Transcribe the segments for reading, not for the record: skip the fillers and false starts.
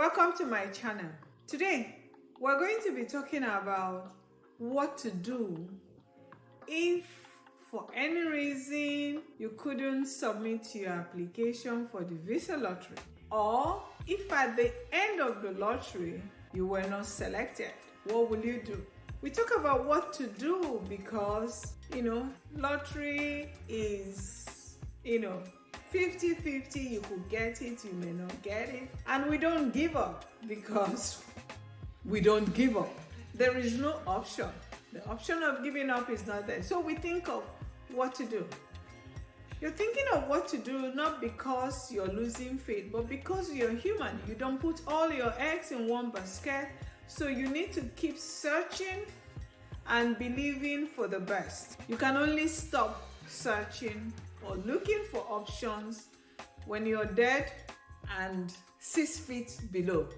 Welcome to my channel. Today, we're going to be talking about what to do if for any reason you couldn't submit your application for the visa lottery, or if at the end of the lottery you were not selected. What will you do? We talk about what to do because, lottery is, 50-50, you could get it, you may not get it. And we don't give up because we don't give up. There is no option. The option of giving up is not there. So we think of what to do. You're thinking of what to do not because you're losing faith, but because you're human. You don't put all your eggs in one basket. So you need to keep searching and believing for the best. You can only stop searching or looking for options when you're dead and 6 feet below.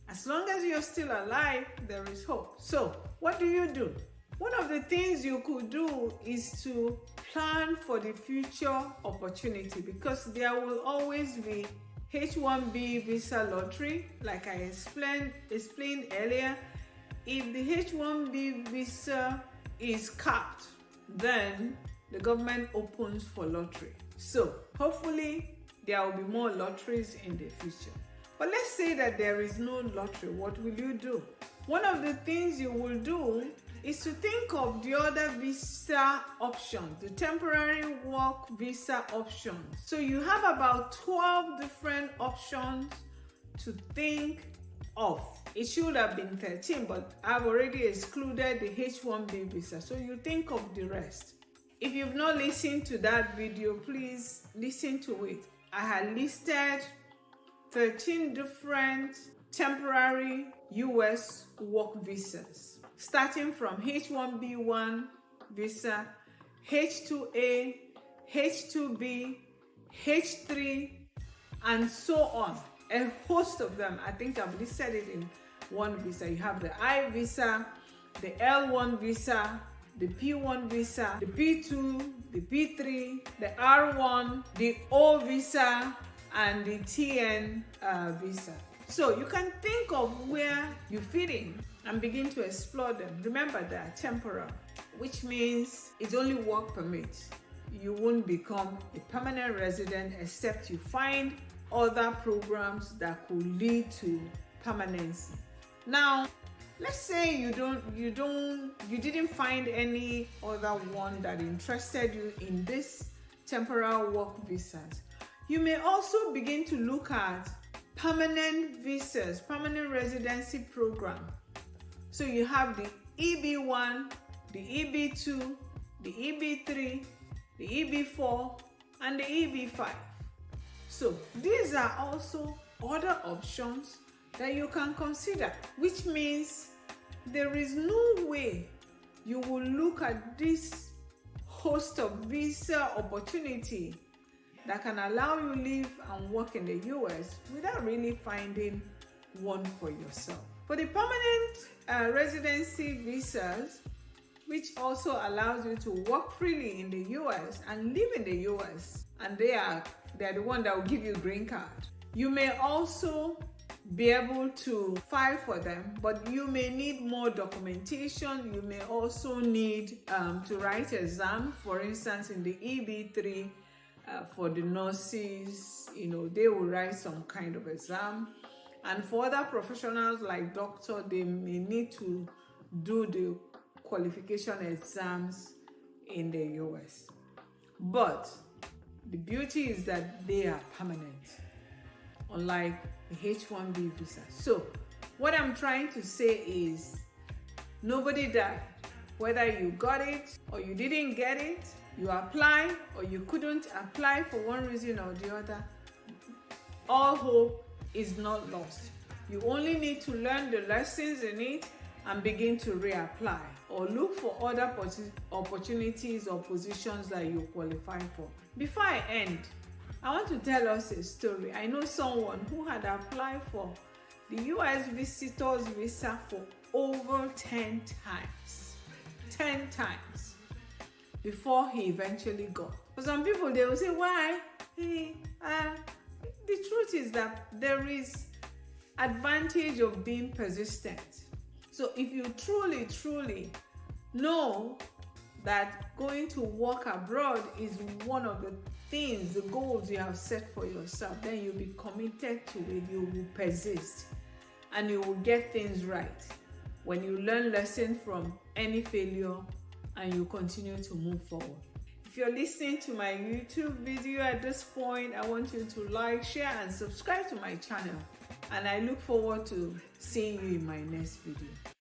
As long as you're still alive, there is hope. So what do? One of the things you could do is to plan for the future opportunity, because there will always be H-1B visa lottery. Like I explained earlier, if the H-1B visa is capped, then the government opens for lottery. So hopefully there will be more lotteries in the future. But let's say that there is no lottery. What will you do? One of the things you will do is to think of the other visa options, the temporary work visa options. So you have about 12 different options to think of. It should have been 13, but I've already excluded the H-1B visa. So you think of the rest. If you've not listened to that video, please listen to it. I had listed 13 different temporary US work visas, starting from H-1B1 visa, H-2A, H-2B, H-3, and so on. A host of them. I think I've listed it in one visa. You have the I visa, the L1 visa, the P1 visa, the P2, the P3, the R1, the O visa, and the TN visa. So you can think of where you fit in and begin to explore them. Remember, they are temporal, which means it's only work permit. You won't become a permanent resident except you find other programs that could lead to permanency. Now, let's say you didn't find any other one that interested you in this temporal work visas. You may also begin to look at permanent visas, permanent residency program. So you have the EB1, the EB2, the EB3, the EB4, and the EB5. So these are also other options that you can consider, which means there is no way you will look at this host of visa opportunity that can allow you live and work in the US without really finding one for yourself. For the permanent residency visas, which also allows you to work freely in the US and live in the US, and they're the one that will give you a green card. You may also be able to file for them, but you may need more documentation. You may also need to write exam. For instance, in the EB3, for the nurses, they will write some kind of exam. And for other professionals like doctor, they may need to do the qualification exams in the US. But the beauty is that they are permanent, unlike the H-1B visa. So what I'm trying to say is nobody died. Whether you got it or you didn't get it, you applied or you couldn't apply for one reason or the other, all hope is not lost. You only need to learn the lessons in it and begin to reapply or look for other opportunities or positions that you qualify for. Before I end, I want to tell us a story. I know someone who had applied for the US visitor's visa for over 10 times. 10 times before he eventually got. For some people, they will say, why? The truth is that there is advantage of being persistent. So if you truly know that going to work abroad is one of the things, the goals you have set for yourself, then you'll be committed to it, you will persist, and you will get things right when you learn lessons from any failure and you continue to move forward. If you're listening to my YouTube video at this point, I want you to like, share, and subscribe to my channel. And I look forward to seeing you in my next video.